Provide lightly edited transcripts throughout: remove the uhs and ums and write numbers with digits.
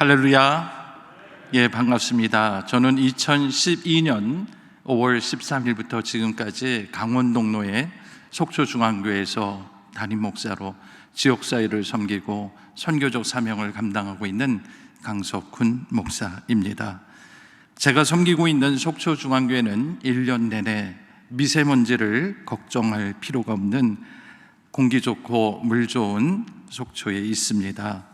할렐루야. 예, 반갑습니다. 저는 2012년 5월 13일부터 지금까지 강원동로의 속초중앙교회에서 담임 목사로 지역사회를 섬기고 선교적 사명을 감당하고 있는 강석훈 목사입니다. 제가 섬기고 있는 속초중앙교회는 1년 내내 미세먼지를 걱정할 필요가 없는 공기 좋고 물 좋은 속초에 있습니다.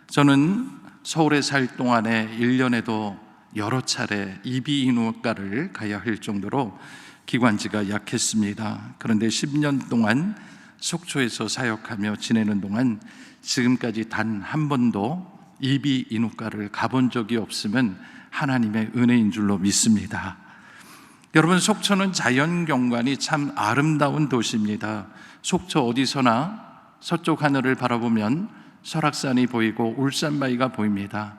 저는 서울에 살 동안에 1년에도 여러 차례 이비인후과를 가야 할 정도로 기관지가 약했습니다. 그런데 10년 동안 속초에서 사역하며 지내는 동안 지금까지 단 한 번도 이비인후과를 가본 적이 없으면 하나님의 은혜인 줄로 믿습니다. 여러분, 속초는 자연경관이 참 아름다운 도시입니다. 속초 어디서나 서쪽 하늘을 바라보면 설악산이 보이고 울산바위가 보입니다.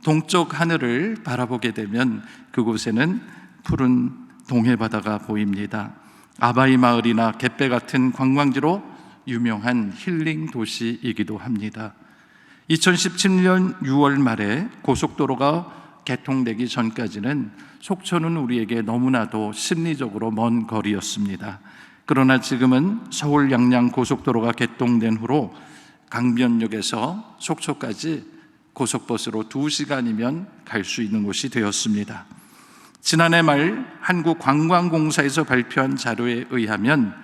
동쪽 하늘을 바라보게 되면 그곳에는 푸른 동해바다가 보입니다. 아바이 마을이나 갯배 같은 관광지로 유명한 힐링 도시이기도 합니다. 2017년 6월 말에 고속도로가 개통되기 전까지는 속초는 우리에게 너무나도 심리적으로 먼 거리였습니다. 그러나 지금은 서울 양양 고속도로가 개통된 후로 강변역에서 속초까지 고속버스로 2시간이면 갈 수 있는 곳이 되었습니다. 지난해 말 한국관광공사에서 발표한 자료에 의하면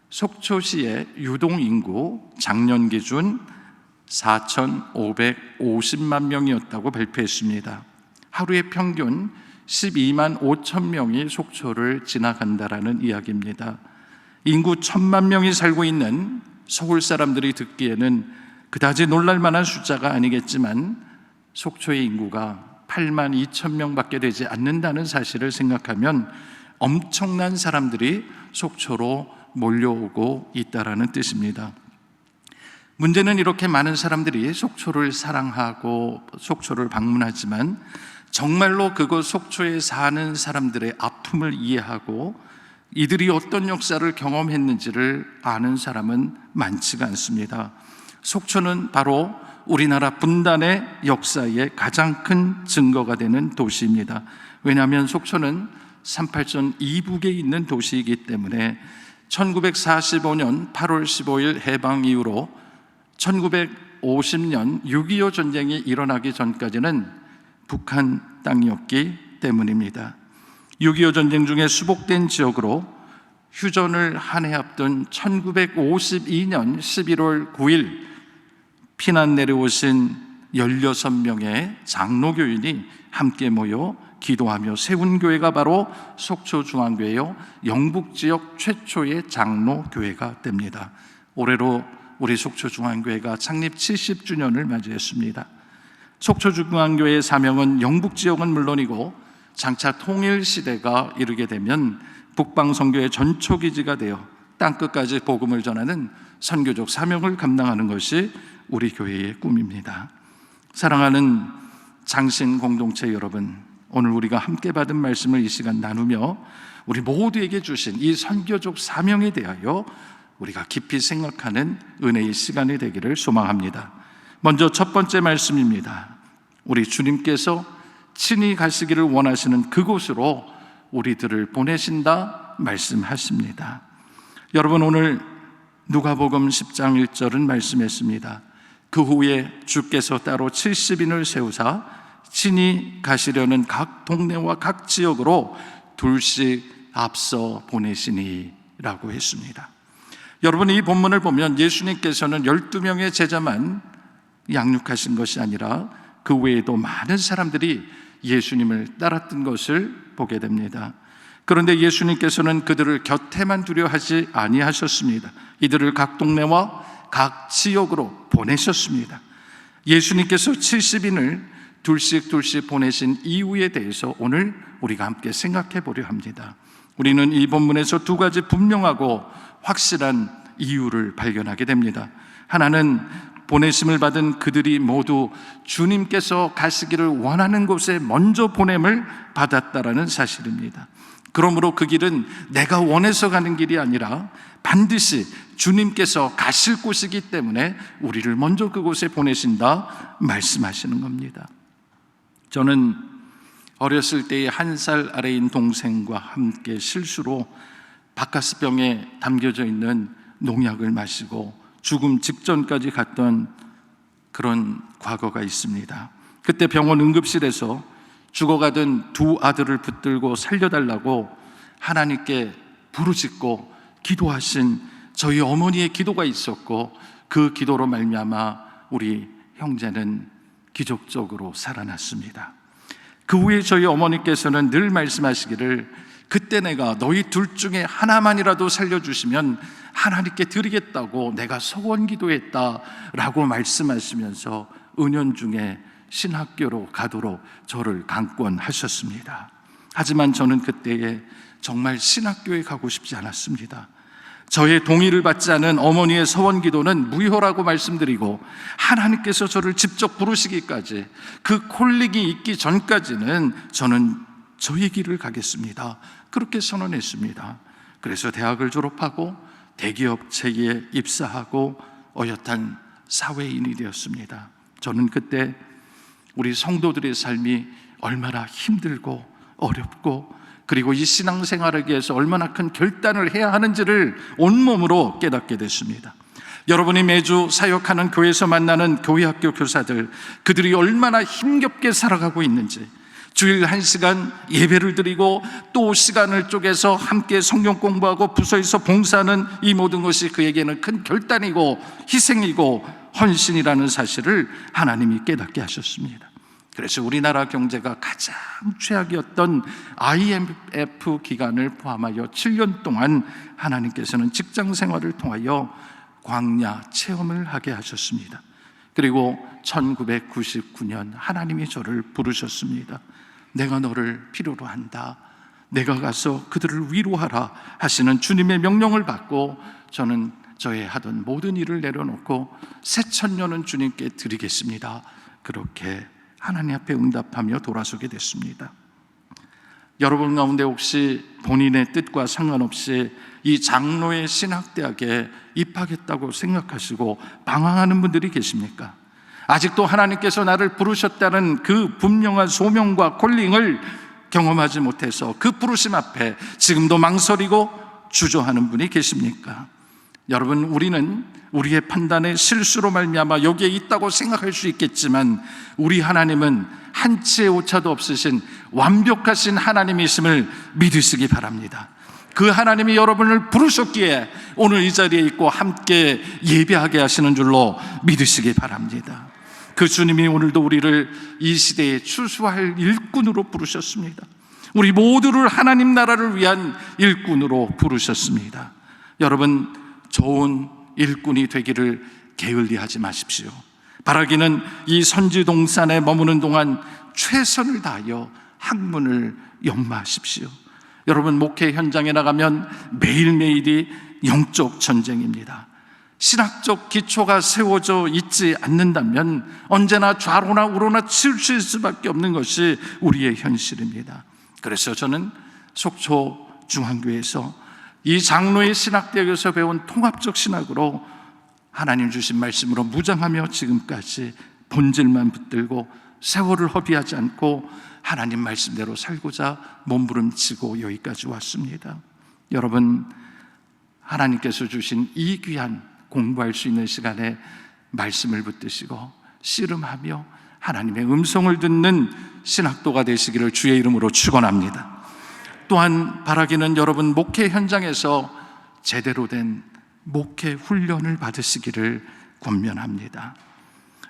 속초시의 유동인구 작년 기준 4,550만 명이었다고 발표했습니다. 하루에 평균 12만 5천 명이 속초를 지나간다라는 이야기입니다. 인구 1,000만 명이 살고 있는 서울 사람들이 듣기에는 그다지 놀랄만한 숫자가 아니겠지만 속초의 인구가 8만 2천 명밖에 되지 않는다는 사실을 생각하면 엄청난 사람들이 속초로 몰려오고 있다라는 뜻입니다. 문제는 이렇게 많은 사람들이 속초를 사랑하고 속초를 방문하지만 정말로 그곳 속초에 사는 사람들의 아픔을 이해하고 이들이 어떤 역사를 경험했는지를 아는 사람은 많지가 않습니다. 속초는 바로 우리나라 분단의 역사의 가장 큰 증거가 되는 도시입니다. 왜냐하면 속초는 38선 이북에 있는 도시이기 때문에 1945년 8월 15일 해방 이후로 1950년 6.25 전쟁이 일어나기 전까지는 북한 땅이었기 때문입니다. 6.25 전쟁 중에 수복된 지역으로 휴전을 한 해 앞둔 1952년 11월 9일 피난 내려오신 16명의 장로교인이 함께 모여 기도하며 세운 교회가 바로 속초중앙교회요, 영북지역 최초의 장로교회가 됩니다. 올해로 우리 속초중앙교회가 창립 70주년을 맞이했습니다. 속초중앙교회의 사명은 영북지역은 물론이고 장차 통일시대가 이르게 되면 북방선교의 전초기지가 되어 땅끝까지 복음을 전하는 선교적 사명을 감당하는 것이 우리 교회의 꿈입니다. 사랑하는 장신 공동체 여러분, 오늘 우리가 함께 받은 말씀을 이 시간 나누며 우리 모두에게 주신 이 선교적 사명에 대하여 우리가 깊이 생각하는 은혜의 시간이 되기를 소망합니다. 먼저 첫 번째 말씀입니다. 우리 주님께서 친히 가시기를 원하시는 그곳으로 우리들을 보내신다 말씀하십니다. 여러분, 오늘 누가복음 10장 1절은 말씀했습니다. 그 후에 주께서 따로 70인을 세우사 친히 가시려는 각 동네와 각 지역으로 둘씩 앞서 보내시니 라고 했습니다. 여러분, 이 본문을 보면 예수님께서는 12명의 제자만 양육하신 것이 아니라 그 외에도 많은 사람들이 예수님을 따랐던 것을 보게 됩니다. 그런데 예수님께서는 그들을 곁에만 두려 하지 아니하셨습니다. 이들을 각 동네와 각 지역으로 보내셨습니다. 예수님께서 70인을 둘씩 보내신 이유에 대해서 오늘 우리가 함께 생각해 보려 합니다. 우리는 이 본문에서 두 가지 분명하고 확실한 이유를 발견하게 됩니다. 하나는 보내심을 받은 그들이 모두 주님께서 가시기를 원하는 곳에 먼저 보냄을 받았다라는 사실입니다. 그러므로 그 길은 내가 원해서 가는 길이 아니라 반드시 주님께서 가실 곳이기 때문에 우리를 먼저 그곳에 보내신다 말씀하시는 겁니다. 저는 어렸을 때에 1살 아래인 동생과 함께 실수로 바카스병에 담겨져 있는 농약을 마시고 죽음 직전까지 갔던 그런 과거가 있습니다. 그때 병원 응급실에서 죽어가던 두 아들을 붙들고 살려달라고 하나님께 부르짖고 기도하신 저희 어머니의 기도가 있었고, 그 기도로 말미암아 우리 형제는 기적적으로 살아났습니다. 그 후에 저희 어머니께서는 늘 말씀하시기를, 그때 내가 너희 둘 중에 하나만이라도 살려주시면 하나님께 드리겠다고 내가 소원 기도했다라고 말씀하시면서 은연중에 신학교로 가도록 저를 강권하셨습니다. 하지만 저는 그때에 정말 신학교에 가고 싶지 않았습니다. 저의 동의를 받지 않은 어머니의 소원 기도는 무효라고 말씀드리고, 하나님께서 저를 직접 부르시기까지, 그 콜링이 있기 전까지는 저는 저의 길을 가겠습니다, 그렇게 선언했습니다. 그래서 대학을 졸업하고 대기업체에 입사하고 어엿한 사회인이 되었습니다. 저는 그때 우리 성도들의 삶이 얼마나 힘들고 어렵고, 그리고 이 신앙생활을 위해서 얼마나 큰 결단을 해야 하는지를 온몸으로 깨닫게 됐습니다. 여러분이 매주 사역하는 교회에서 만나는 교회학교 교사들, 그들이 얼마나 힘겹게 살아가고 있는지, 주일 1시간 예배를 드리고 또 시간을 쪼개서 함께 성경 공부하고 부서에서 봉사하는 이 모든 것이 그에게는 큰 결단이고 희생이고 헌신이라는 사실을 하나님이 깨닫게 하셨습니다. 그래서 우리나라 경제가 가장 최악이었던 IMF 기간을 포함하여 7년 동안 하나님께서는 직장 생활을 통하여 광야 체험을 하게 하셨습니다. 그리고 1999년 하나님이 저를 부르셨습니다. 내가 너를 필요로 한다, 내가 가서 그들을 위로하라 하시는 주님의 명령을 받고, 저는 저의 하던 모든 일을 내려놓고 새천년은 주님께 드리겠습니다, 그렇게 하나님 앞에 응답하며 돌아서게 됐습니다. 여러분 가운데 혹시 본인의 뜻과 상관없이 이 장로의 신학대학에 입학했다고 생각하시고 방황하는 분들이 계십니까? 아직도 하나님께서 나를 부르셨다는 그 분명한 소명과 콜링을 경험하지 못해서 그 부르심 앞에 지금도 망설이고 주저하는 분이 계십니까? 여러분, 우리는 우리의 판단의 실수로 말미암아 여기에 있다고 생각할 수 있겠지만, 우리 하나님은 한치의 오차도 없으신 완벽하신 하나님이심을 믿으시기 바랍니다. 그 하나님이 여러분을 부르셨기에 오늘 이 자리에 있고 함께 예배하게 하시는 줄로 믿으시기 바랍니다. 그 주님이 오늘도 우리를 이 시대에 추수할 일꾼으로 부르셨습니다. 우리 모두를 하나님 나라를 위한 일꾼으로 부르셨습니다. 여러분, 좋은 일꾼이 되기를 게을리하지 마십시오. 바라기는 이 선지동산에 머무는 동안 최선을 다하여 학문을 연마하십시오. 여러분, 목회 현장에 나가면 매일매일이 영적 전쟁입니다. 신학적 기초가 세워져 있지 않는다면 언제나 좌로나 우로나 치우칠 수밖에 없는 것이 우리의 현실입니다. 그래서 저는 속초 중앙교회에서 이 장로의 신학대학에서 배운 통합적 신학으로 하나님 주신 말씀으로 무장하며 지금까지 본질만 붙들고 세월을 허비하지 않고 하나님 말씀대로 살고자 몸부림치고 여기까지 왔습니다. 여러분, 하나님께서 주신 이 귀한 공부할 수 있는 시간에 말씀을 붙드시고 씨름하며 하나님의 음성을 듣는 신학도가 되시기를 주의 이름으로 축원합니다. 또한 바라기는 여러분, 목회 현장에서 제대로 된 목회 훈련을 받으시기를 권면합니다.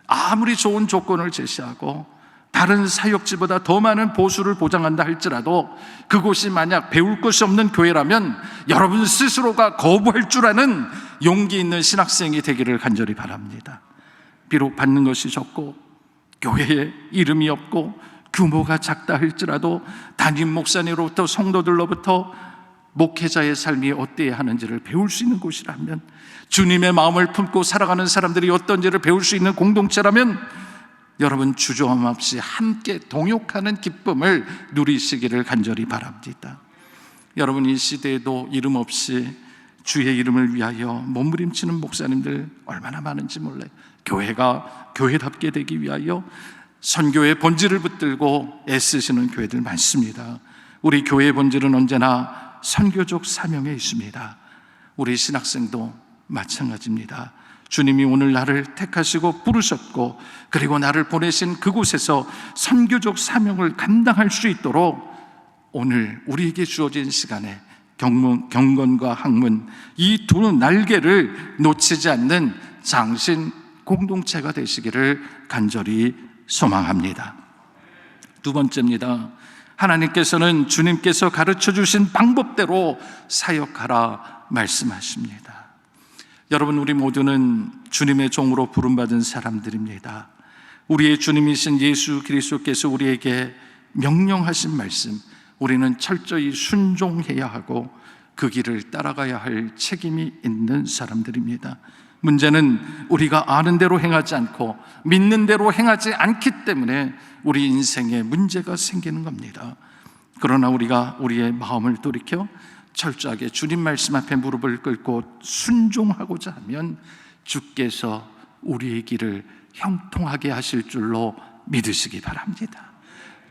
아무리 좋은 조건을 제시하고 다른 사역지보다 더 많은 보수를 보장한다 할지라도 그곳이 만약 배울 것이 없는 교회라면 여러분 스스로가 거부할 줄 아는 용기 있는 신학생이 되기를 간절히 바랍니다. 비록 받는 것이 적고 교회에 이름이 없고 규모가 작다 할지라도 담임 목사님으로부터 성도들로부터 목회자의 삶이 어때야 하는지를 배울 수 있는 곳이라면, 주님의 마음을 품고 살아가는 사람들이 어떤지를 배울 수 있는 공동체라면 여러분 주저함 없이 함께 동역하는 기쁨을 누리시기를 간절히 바랍니다. 여러분, 이 시대에도 이름 없이 주의 이름을 위하여 몸부림치는 목사님들 얼마나 많은지 몰라요. 교회가 교회답게 되기 위하여 선교의 본질을 붙들고 애쓰시는 교회들 많습니다. 우리 교회의 본질은 언제나 선교적 사명에 있습니다. 우리 신학생도 마찬가지입니다. 주님이 오늘 나를 택하시고 부르셨고, 그리고 나를 보내신 그곳에서 선교적 사명을 감당할 수 있도록 오늘 우리에게 주어진 시간에 경건과 학문, 이 두 날개를 놓치지 않는 장신 공동체가 되시기를 간절히 소망합니다. 두 번째입니다. 하나님께서는 주님께서 가르쳐 주신 방법대로 사역하라 말씀하십니다. 여러분, 우리 모두는 주님의 종으로 부름받은 사람들입니다. 우리의 주님이신 예수 그리스도께서 우리에게 명령하신 말씀, 우리는 철저히 순종해야 하고 그 길을 따라가야 할 책임이 있는 사람들입니다. 문제는 우리가 아는 대로 행하지 않고 믿는 대로 행하지 않기 때문에 우리 인생에 문제가 생기는 겁니다. 그러나 우리가 우리의 마음을 돌이켜 철저하게 주님 말씀 앞에 무릎을 꿇고 순종하고자 하면 주께서 우리의 길을 형통하게 하실 줄로 믿으시기 바랍니다.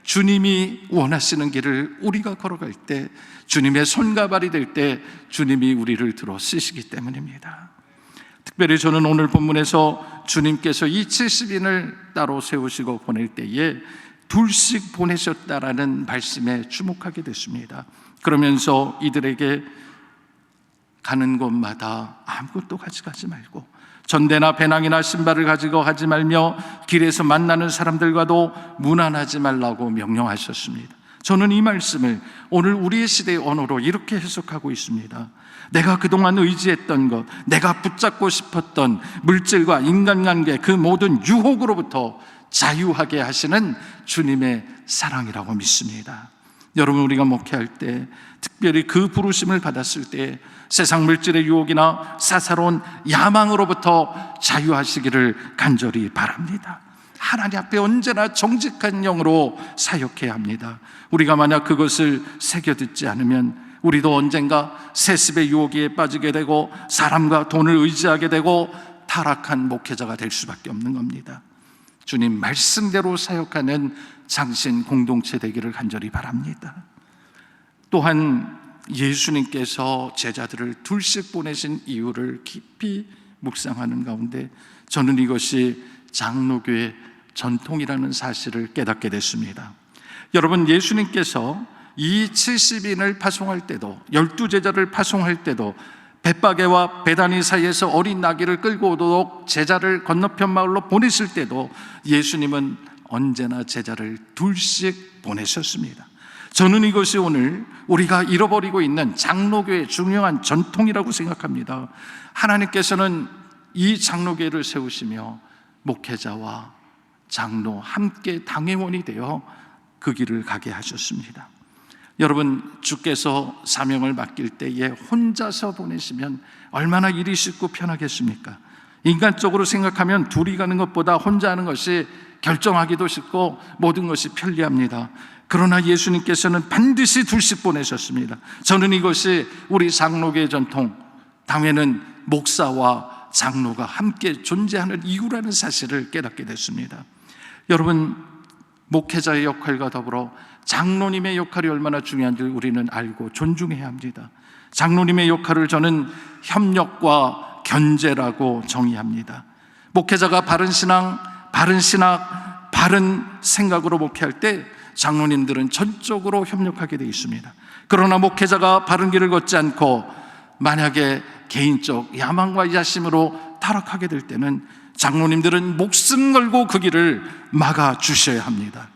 주님이 원하시는 길을 우리가 걸어갈 때, 주님의 손과 발이 될 때 주님이 우리를 들어 쓰시기 때문입니다. 특별히 저는 오늘 본문에서 주님께서 이 70인을 따로 세우시고 보낼 때에 둘씩 보내셨다라는 말씀에 주목하게 됐습니다. 그러면서 이들에게 가는 곳마다 아무것도 가져가지 말고, 전대나 배낭이나 신발을 가지고 가지 말며 길에서 만나는 사람들과도 무난하지 말라고 명령하셨습니다. 저는 이 말씀을 오늘 우리의 시대의 언어로 이렇게 해석하고 있습니다. 내가 그동안 의지했던 것, 내가 붙잡고 싶었던 물질과 인간관계, 그 모든 유혹으로부터 자유하게 하시는 주님의 사랑이라고 믿습니다. 여러분, 우리가 목회할 때, 특별히 그 부르심을 받았을 때 세상 물질의 유혹이나 사사로운 야망으로부터 자유하시기를 간절히 바랍니다. 하나님 앞에 언제나 정직한 영으로 사역해야 합니다. 우리가 만약 그것을 새겨듣지 않으면 우리도 언젠가 세습의 유혹에 빠지게 되고 사람과 돈을 의지하게 되고 타락한 목회자가 될 수밖에 없는 겁니다. 주님 말씀대로 사역하는 장신 공동체 되기를 간절히 바랍니다. 또한 예수님께서 제자들을 둘씩 보내신 이유를 깊이 묵상하는 가운데 저는 이것이 장로교의 전통이라는 사실을 깨닫게 됐습니다. 여러분, 예수님께서 이 70인을 파송할 때도, 12제자를 파송할 때도 벳바게와 베다니 사이에서 어린 나귀를 끌고 오도록 제자를 건너편 마을로 보내실 때도 예수님은 언제나 제자를 둘씩 보내셨습니다. 저는 이것이 오늘 우리가 잃어버리고 있는 장로교의 중요한 전통이라고 생각합니다. 하나님께서는 이 장로교회를 세우시며 목회자와 장로 함께 당회원이 되어 그 길을 가게 하셨습니다. 여러분, 주께서 사명을 맡길 때에 혼자서 보내시면 얼마나 일이 쉽고 편하겠습니까? 인간적으로 생각하면 둘이 가는 것보다 혼자 하는 것이 결정하기도 쉽고 모든 것이 편리합니다. 그러나 예수님께서는 반드시 둘씩 보내셨습니다. 저는 이것이 우리 장로교의 전통, 당회는 목사와 장로가 함께 존재하는 이유라는 사실을 깨닫게 됐습니다. 여러분, 목회자의 역할과 더불어 장로님의 역할이 얼마나 중요한지 우리는 알고 존중해야 합니다. 장로님의 역할을 저는 협력과 견제라고 정의합니다. 목회자가 바른 신앙, 바른 생각으로 목회할 때 장로님들은 전적으로 협력하게 되어 있습니다. 그러나 목회자가 바른 길을 걷지 않고 만약에 개인적 야망과 야심으로 타락하게 될 때는 장로님들은 목숨 걸고 그 길을 막아주셔야 합니다.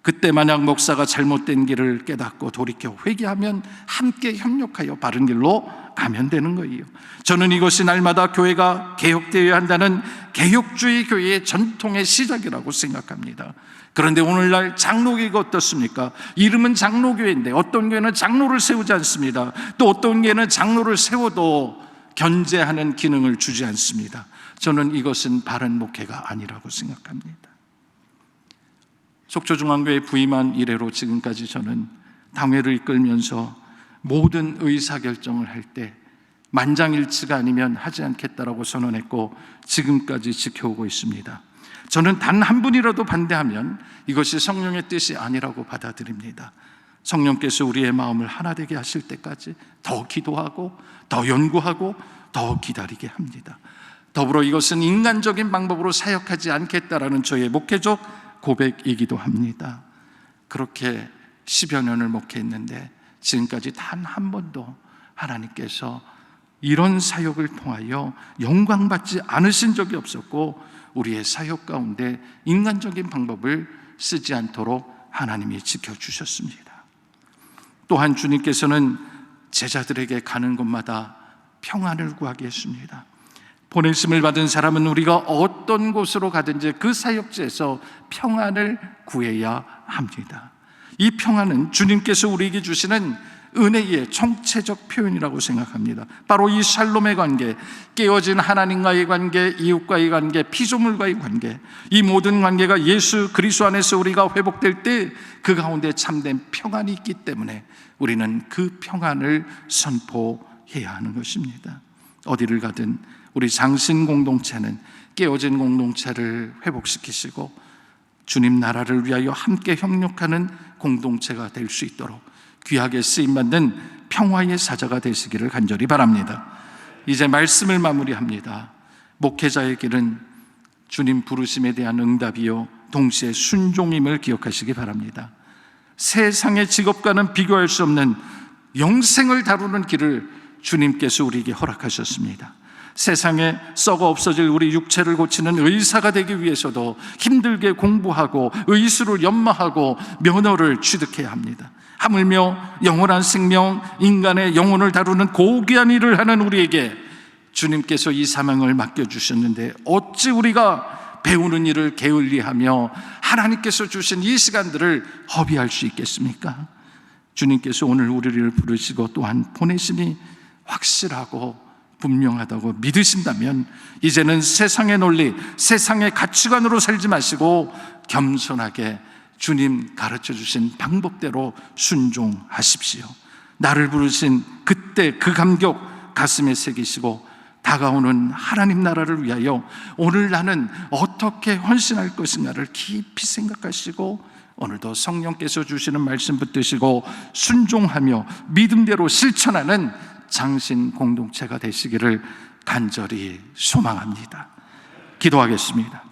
그때 만약 목사가 잘못된 길을 깨닫고 돌이켜 회개하면 함께 협력하여 바른 길로 가면 되는 거예요. 저는 이것이 날마다 교회가 개혁되어야 한다는 개혁주의 교회의 전통의 시작이라고 생각합니다. 그런데 오늘날 장로교회가 어떻습니까? 이름은 장로교회인데 어떤 교회는 장로를 세우지 않습니다. 또 어떤 교회는 장로를 세워도 견제하는 기능을 주지 않습니다. 저는 이것은 바른 목회가 아니라고 생각합니다. 속초중앙교회 부임한 이래로 지금까지 저는 당회를 이끌면서 모든 의사결정을 할 때 만장일치가 아니면 하지 않겠다라고 선언했고 지금까지 지켜오고 있습니다. 저는 단 한 분이라도 반대하면 이것이 성령의 뜻이 아니라고 받아들입니다. 성령께서 우리의 마음을 하나 되게 하실 때까지 더 기도하고 더 연구하고 더 기다리게 합니다. 더불어 이것은 인간적인 방법으로 사역하지 않겠다라는 저의 목회적 고백이기도 합니다. 그렇게 10여 년을 목회했는데 지금까지 단 한 번도 하나님께서 이런 사역을 통하여 영광받지 않으신 적이 없었고, 우리의 사역 가운데 인간적인 방법을 쓰지 않도록 하나님이 지켜주셨습니다. 또한 주님께서는 제자들에게 가는 곳마다 평안을 구하게 했습니다. 보내심을 받은 사람은 우리가 어떤 곳으로 가든지 그 사역지에서 평안을 구해야 합니다. 이 평안은 주님께서 우리에게 주시는 은혜의 총체적 표현이라고 생각합니다. 바로 이 샬롬의 관계, 깨어진 하나님과의 관계, 이웃과의 관계, 피조물과의 관계, 이 모든 관계가 예수 그리스도 안에서 우리가 회복될 때 그 가운데 참된 평안이 있기 때문에 우리는 그 평안을 선포해야 하는 것입니다. 어디를 가든 우리 장신 공동체는 깨어진 공동체를 회복시키시고 주님 나라를 위하여 함께 협력하는 공동체가 될 수 있도록 귀하게 쓰임받는 평화의 사자가 되시기를 간절히 바랍니다. 이제 말씀을 마무리합니다. 목회자의 길은 주님 부르심에 대한 응답이요 동시에 순종임을 기억하시기 바랍니다. 세상의 직업과는 비교할 수 없는 영생을 다루는 길을 주님께서 우리에게 허락하셨습니다. 세상에 썩어 없어질 우리 육체를 고치는 의사가 되기 위해서도 힘들게 공부하고 의술을 연마하고 면허를 취득해야 합니다. 하물며 영원한 생명, 인간의 영혼을 다루는 고귀한 일을 하는 우리에게 주님께서 이 사명을 맡겨주셨는데 어찌 우리가 배우는 일을 게을리하며 하나님께서 주신 이 시간들을 허비할 수 있겠습니까? 주님께서 오늘 우리를 부르시고 또한 보내심이 확실하고 분명하다고 믿으신다면 이제는 세상의 논리, 세상의 가치관으로 살지 마시고 겸손하게 주님 가르쳐 주신 방법대로 순종하십시오. 나를 부르신 그때 그 감격 가슴에 새기시고 다가오는 하나님 나라를 위하여 오늘 나는 어떻게 헌신할 것인가를 깊이 생각하시고 오늘도 성령께서 주시는 말씀 붙드시고 순종하며 믿음대로 실천하는 장신 공동체가 되시기를 간절히 소망합니다. 기도하겠습니다.